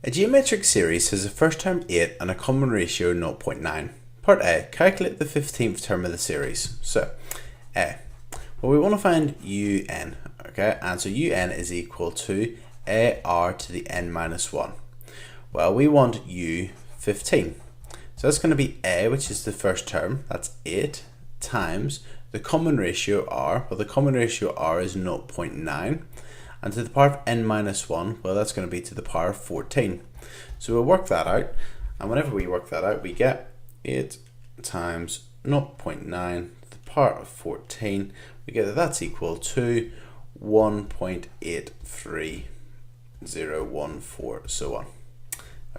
A geometric series has a first term 8 and a common ratio 0.9. Part A, calculate the 15th term of the series. So, A, well, we want to find un, okay, and so un is equal to ar to the n minus 1. Well, we want u15. So that's going to be A, which is the first term, that's 8, times the common ratio r. Well, the common ratio r is 0.9. And to the power of n minus 1, well, that's going to be to the power of 14. So we'll work that out. And whenever we work that out, we get 8 times 0.9 to the power of 14. We get that that's equal to 1.83014, so on.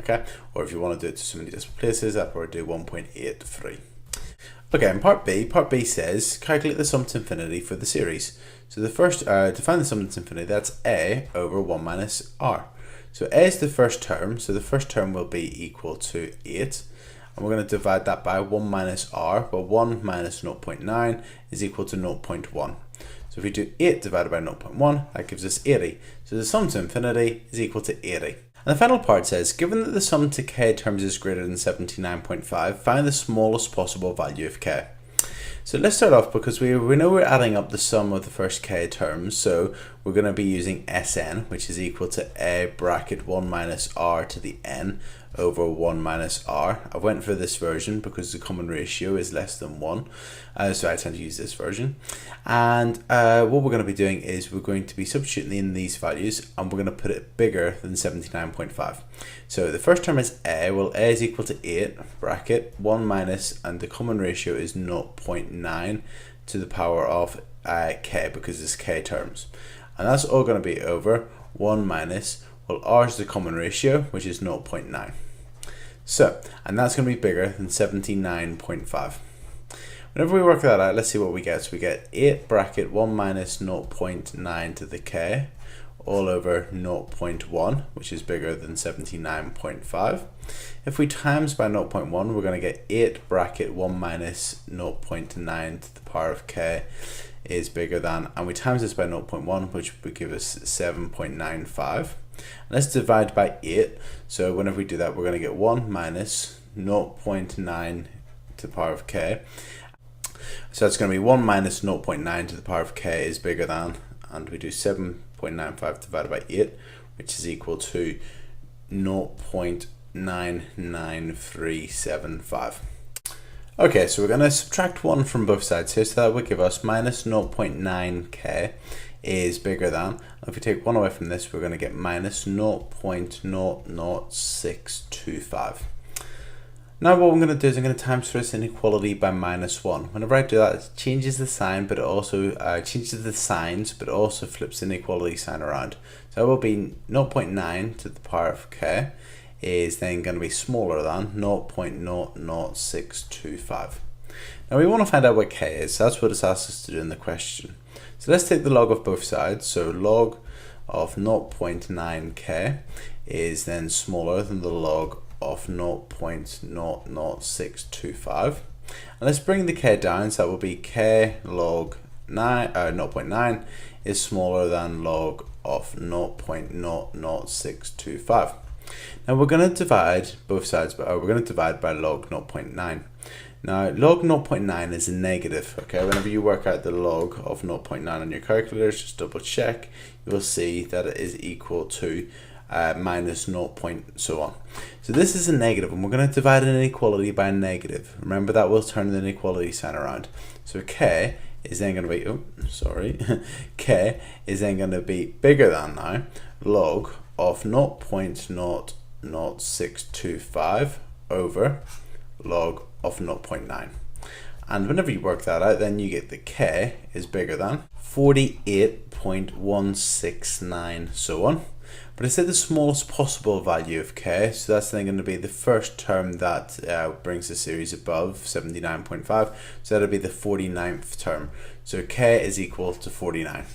Okay, or if you want to do it to so many decimal places, that would do 1.83. Okay, in part B says calculate the sum to infinity for the series. So the first, to find the sum to infinity, that's a over 1 minus r. So a is the first term, so the first term will be equal to 8. And we're going to divide that by 1 minus r, well 1 minus 0.9 is equal to 0.1. So if we do 8 divided by 0.1, that gives us 80. So the sum to infinity is equal to 80. And the final part says, given that the sum to k terms is greater than 79.5, find the smallest possible value of k. So let's start off because we know we're adding up the sum of the first k terms, so we're going to be using Sn, which is equal to a bracket 1 minus r to the n over 1 minus r. I went for this version because the common ratio is less than 1, so I tend to use this version. And what we're going to be doing is we're going to be substituting in these values and we're going to put it bigger than 79.5. So the first term is a, well a is equal to 8 bracket 1 minus, and the common ratio is 0.9 to the power of k because it's k terms. And that's all going to be over 1 minus, well r is the common ratio, which is 0.9. So, and that's going to be bigger than 79.5. Whenever we work that out, let's see what we get. So we get 8 bracket 1 minus 0.9 to the k all over 0.1, which is bigger than 79.5. If we times by 0.1, we're going to get 8 bracket 1 minus 0.9 to the power of k is bigger than, and we times this by 0.1, which would give us 7.95. Let's divide by 8. So whenever we do that, we're going to get 1 minus 0.9 to the power of k. So it's going to be 1 minus 0.9 to the power of k is bigger than, and we do 7.95 divided by 8, which is equal to 0.99375. Okay, so we're going to subtract 1 from both sides here, so that would give us minus 0.9k is bigger than. If we take 1 away from this, we're going to get minus 0.00625. Now what I'm going to do is I'm going to times this inequality by minus 1. Whenever I do that, it changes the sign, but it also changes the signs, but it also flips the inequality sign around. So it will be 0.9 to the power of k is then going to be smaller than 0.00625. Now we want to find out what k is, so that's what it's asked us to do in the question. So let's take the log of both sides. So log of 0.9k is then smaller than the log of 0.00625. And let's bring the k down, so that will be k log 0.9 is smaller than log of 0.00625. Now we're going to divide both sides, but we're going to divide by log 0.9. Now log 0.9 is a negative, okay? Whenever you work out the log of 0.9 on your calculators, just double check, you will see that it is equal to minus 0. So on. So this is a negative, and we're going to divide an inequality by a negative. Remember that will turn the inequality sign around. So k is then going to be, k is then going to be bigger than now log of 0.00625 over log of 0.9. And whenever you work that out, then you get the k is bigger than 48.169, so on. But I said the smallest possible value of k, so that's then going to be the first term that brings the series above 79.5, so that'll be the 49th term. So k is equal to 49.